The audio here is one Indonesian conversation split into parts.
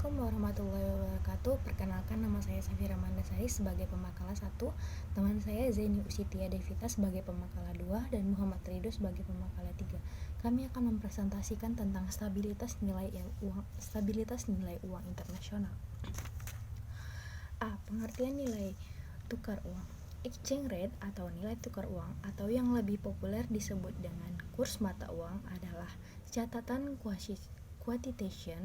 Assalamualaikum warahmatullahi wabarakatuh. Perkenalkan, nama saya Safira Mandasari sebagai pemakala 1, teman saya Zaini Usitia Devita sebagai pemakala 2, dan Muhammad Ridho sebagai pemakala 3. Kami akan mempresentasikan tentang stabilitas nilai uang internasional. A. Pengertian nilai tukar uang. Exchange rate atau nilai tukar uang atau yang lebih populer disebut dengan kurs mata uang adalah catatan quotation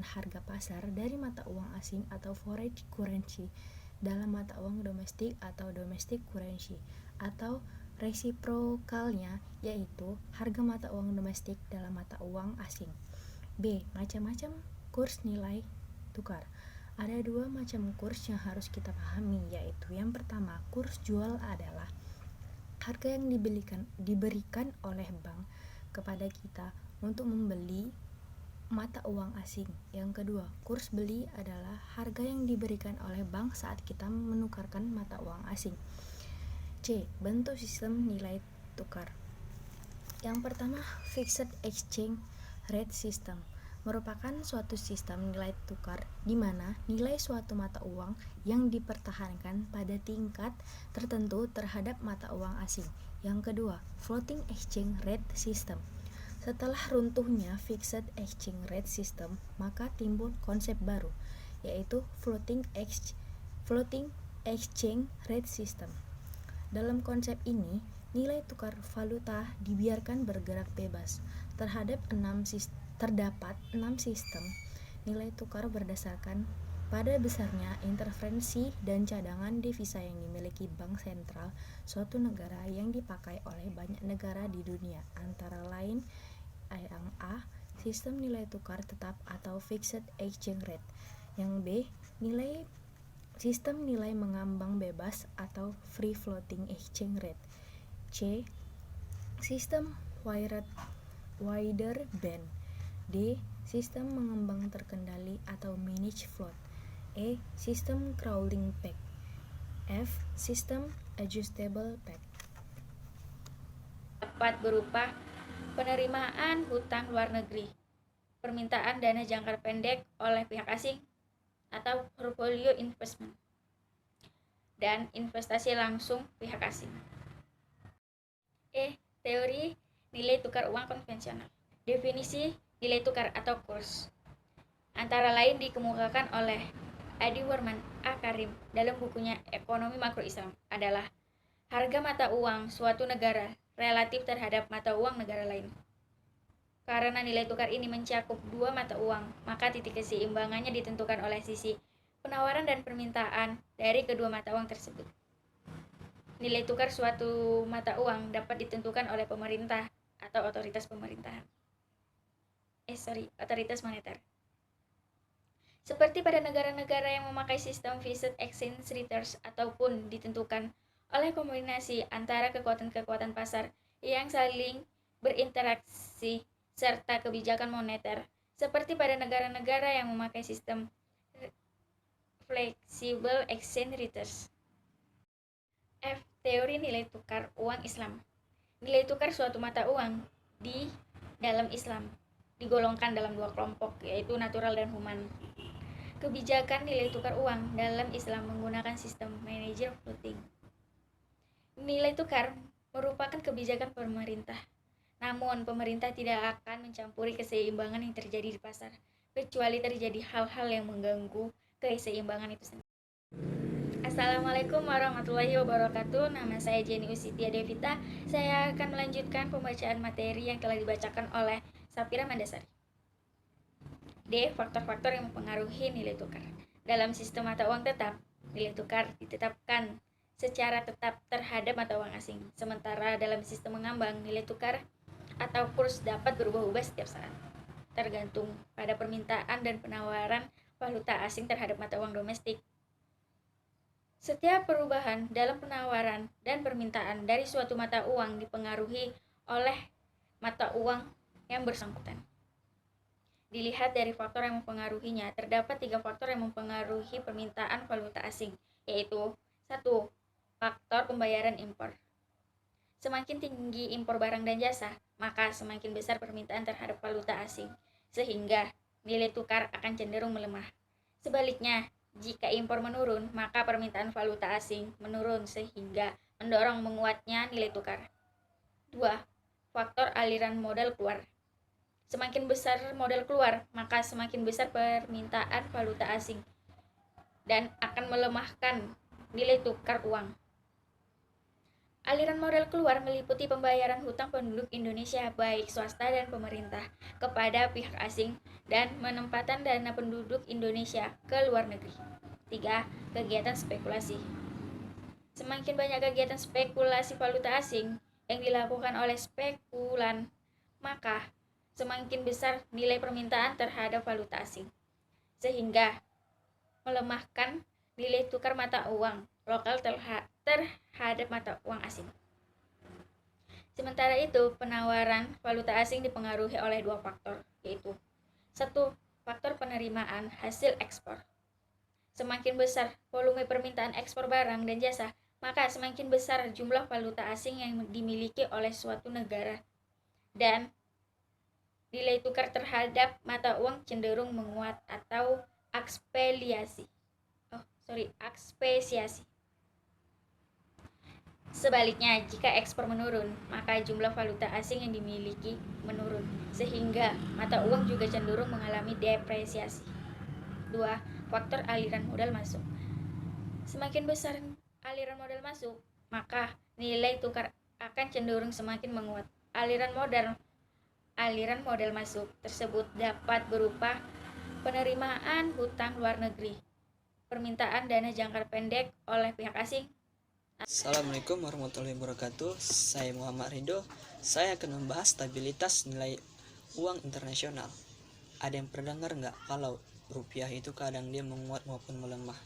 harga pasar dari mata uang asing atau foreign currency dalam mata uang domestik atau domestic currency, atau resiprokalnya yaitu harga mata uang domestik dalam mata uang asing. B. Macam-macam kurs nilai tukar. Ada dua macam kurs yang harus kita pahami, yaitu yang pertama, kurs jual adalah harga yang diberikan oleh bank kepada kita untuk membeli mata uang asing. Yang kedua, kurs beli adalah harga yang diberikan oleh bank saat kita menukarkan mata uang asing. C. Bentuk sistem nilai tukar. Yang pertama, fixed exchange rate system merupakan suatu sistem nilai tukar di mana nilai suatu mata uang yang dipertahankan pada tingkat tertentu terhadap mata uang asing. Yang kedua, floating exchange rate system. Setelah runtuhnya fixed exchange rate system, maka timbul konsep baru, yaitu floating exchange rate system. Dalam konsep ini, nilai tukar valuta dibiarkan bergerak bebas. Terdapat 6 sistem nilai tukar berdasarkan pada besarnya intervensi dan cadangan devisa yang dimiliki bank sentral suatu negara yang dipakai oleh banyak negara di dunia, antara lain yang A. Sistem nilai tukar tetap atau fixed exchange rate. Yang B. Sistem nilai mengambang bebas atau free floating exchange rate. C. Sistem wider band. D. Sistem mengembang terkendali atau managed float. E. Sistem crawling peg. F. Sistem adjustable peg. Dapat berupa penerimaan hutang luar negeri, permintaan dana jangka pendek oleh pihak asing atau portfolio investment, dan investasi langsung pihak asing. E. Teori nilai tukar uang konvensional. Definisi nilai tukar atau kurs antara lain dikemukakan oleh Adi Warman A. Karim dalam bukunya Ekonomi Makro Islam adalah harga mata uang suatu negara relatif terhadap mata uang negara lain. Karena nilai tukar ini mencakup dua mata uang, maka titik keseimbangannya ditentukan oleh sisi penawaran dan permintaan dari kedua mata uang tersebut. Nilai tukar suatu mata uang dapat ditentukan oleh pemerintah atau otoritas pemerintahan. Otoritas moneter. Seperti pada negara-negara yang memakai sistem fixed exchange rates ataupun ditentukan oleh kombinasi antara kekuatan-kekuatan pasar yang saling berinteraksi serta kebijakan moneter, seperti pada negara-negara yang memakai sistem flexible exchange rates. F. Teori nilai tukar uang Islam. Nilai tukar suatu mata uang di dalam Islam digolongkan dalam dua kelompok, yaitu natural dan human. Kebijakan nilai tukar uang dalam Islam menggunakan sistem manager floating. Nilai tukar merupakan kebijakan pemerintah. Namun, pemerintah tidak akan mencampuri keseimbangan yang terjadi di pasar, kecuali terjadi hal-hal yang mengganggu keseimbangan itu sendiri. Assalamualaikum warahmatullahi wabarakatuh. Nama saya Jenny Usitia Devita. Saya akan melanjutkan pembacaan materi yang telah dibacakan oleh Safira Mandasari. D. Faktor-faktor yang mempengaruhi nilai tukar. Dalam sistem mata uang tetap, nilai tukar ditetapkan secara tetap terhadap mata uang asing. Sementara dalam sistem mengambang, nilai tukar atau kurs dapat berubah-ubah setiap saat, tergantung pada permintaan dan penawaran valuta asing terhadap mata uang domestik. Setiap perubahan dalam penawaran dan permintaan dari suatu mata uang dipengaruhi oleh mata uang yang bersangkutan. Dilihat dari faktor yang mempengaruhinya, terdapat 3 faktor yang mempengaruhi permintaan valuta asing, yaitu 1. Faktor pembayaran impor. Semakin tinggi impor barang dan jasa, maka semakin besar permintaan terhadap valuta asing, sehingga nilai tukar akan cenderung melemah. Sebaliknya, jika impor menurun, maka permintaan valuta asing menurun sehingga mendorong menguatnya nilai tukar. 2. Faktor aliran modal keluar. Semakin besar modal keluar, maka semakin besar permintaan valuta asing dan akan melemahkan nilai tukar uang. Aliran modal keluar meliputi pembayaran hutang penduduk Indonesia baik swasta dan pemerintah kepada pihak asing dan penempatan dana penduduk Indonesia ke luar negeri. 3. Kegiatan spekulasi. Semakin banyak kegiatan spekulasi valuta asing yang dilakukan oleh spekulan, maka semakin besar nilai permintaan terhadap valuta asing, sehingga melemahkan nilai tukar mata uang lokal terhadap mata uang asing. Sementara itu, penawaran valuta asing dipengaruhi oleh dua faktor, yaitu 1. Faktor penerimaan hasil ekspor. Semakin besar volume permintaan ekspor barang dan jasa, maka semakin besar jumlah valuta asing yang dimiliki oleh suatu negara dan nilai tukar terhadap mata uang cenderung menguat atau akspesiasi. Sebaliknya, jika ekspor menurun, maka jumlah valuta asing yang dimiliki menurun, sehingga mata uang juga cenderung mengalami depresiasi. 2. Faktor aliran modal masuk. Semakin besar aliran modal masuk, maka nilai tukar akan cenderung semakin menguat. Aliran modal masuk tersebut dapat berupa penerimaan hutang luar negeri, permintaan dana jangka pendek oleh pihak asing. Assalamualaikum warahmatullahi wabarakatuh. Saya Muhammad Ridho. Saya akan membahas stabilitas nilai uang internasional. Ada yang pernah dengar nggak kalau rupiah itu kadang dia menguat maupun melemah?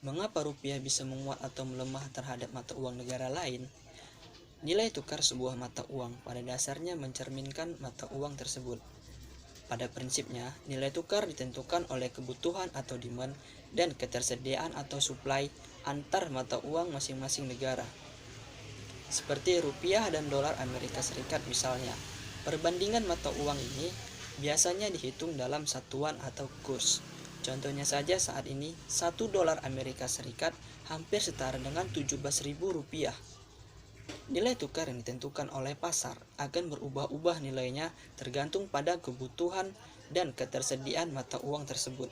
Mengapa rupiah bisa menguat atau melemah terhadap mata uang negara lain? Nilai tukar sebuah mata uang pada dasarnya mencerminkan mata uang tersebut. Pada prinsipnya, nilai tukar ditentukan oleh kebutuhan atau demand dan ketersediaan atau supply antar mata uang masing-masing negara. Seperti rupiah dan dolar Amerika Serikat misalnya. Perbandingan mata uang ini biasanya dihitung dalam satuan atau kurs. Contohnya saja saat ini, 1 dolar Amerika Serikat hampir setara dengan 17.000 rupiah. Nilai tukar yang ditentukan oleh pasar akan berubah-ubah nilainya tergantung pada kebutuhan dan ketersediaan mata uang tersebut.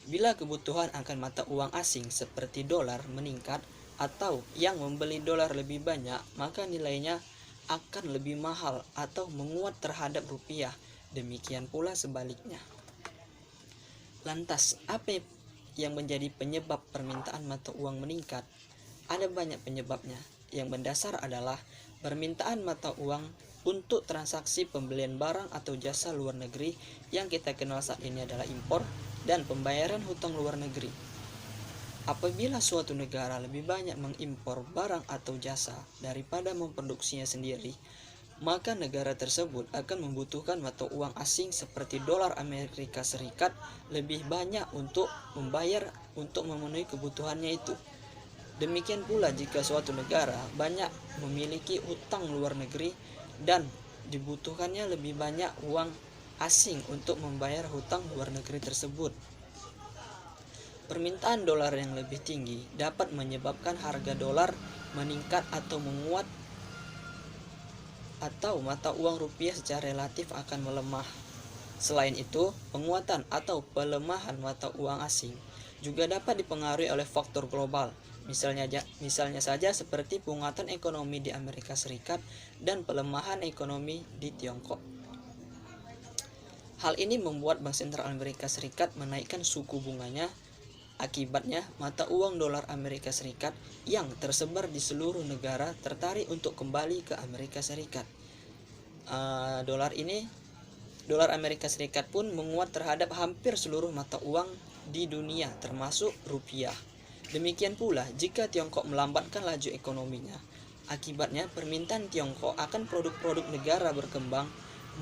Bila kebutuhan akan mata uang asing seperti dolar meningkat atau yang membeli dolar lebih banyak, maka nilainya akan lebih mahal atau menguat terhadap rupiah. Demikian pula sebaliknya. Lantas, apa yang menjadi penyebab permintaan mata uang meningkat? Ada banyak penyebabnya. Yang mendasar adalah permintaan mata uang untuk transaksi pembelian barang atau jasa luar negeri yang kita kenal saat ini adalah impor dan pembayaran hutang luar negeri. Apabila suatu negara lebih banyak mengimpor barang atau jasa daripada memproduksinya sendiri, maka negara tersebut akan membutuhkan mata uang asing seperti dolar Amerika Serikat lebih banyak untuk membayar untuk memenuhi kebutuhannya itu. Demikian pula jika suatu negara banyak memiliki utang luar negeri dan dibutuhkannya lebih banyak uang asing untuk membayar hutang luar negeri tersebut. Permintaan dolar yang lebih tinggi dapat menyebabkan harga dolar meningkat atau menguat, atau mata uang rupiah secara relatif akan melemah. Selain itu, penguatan atau pelemahan mata uang asing juga dapat dipengaruhi oleh faktor global. Misalnya saja seperti penguatan ekonomi di Amerika Serikat dan pelemahan ekonomi di Tiongkok. Hal ini membuat Bank Sentral Amerika Serikat menaikkan suku bunganya. Akibatnya, mata uang dolar Amerika Serikat yang tersebar di seluruh negara tertarik untuk kembali ke Amerika Serikat. Dolar Amerika Serikat pun menguat terhadap hampir seluruh mata uang di dunia termasuk rupiah. Demikian pula jika Tiongkok melambatkan laju ekonominya, akibatnya permintaan Tiongkok akan produk-produk negara berkembang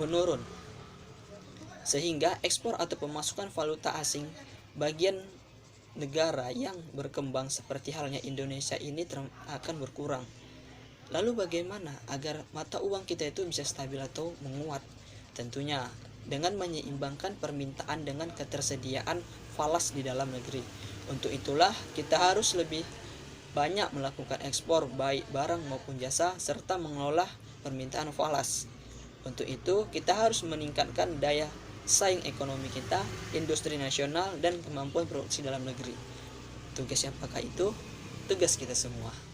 menurun, sehingga ekspor atau pemasukan valuta asing bagian negara yang berkembang seperti halnya Indonesia ini akan berkurang. Lalu bagaimana agar mata uang kita itu bisa stabil atau menguat? Tentunya dengan menyeimbangkan permintaan dengan ketersediaan falas di dalam negeri. Untuk itulah kita harus lebih banyak melakukan ekspor baik barang maupun jasa serta mengelola permintaan falas. Untuk itu kita harus meningkatkan daya saing ekonomi kita, industri nasional, dan kemampuan produksi dalam negeri. Tugas siapakah itu? Tugas kita semua.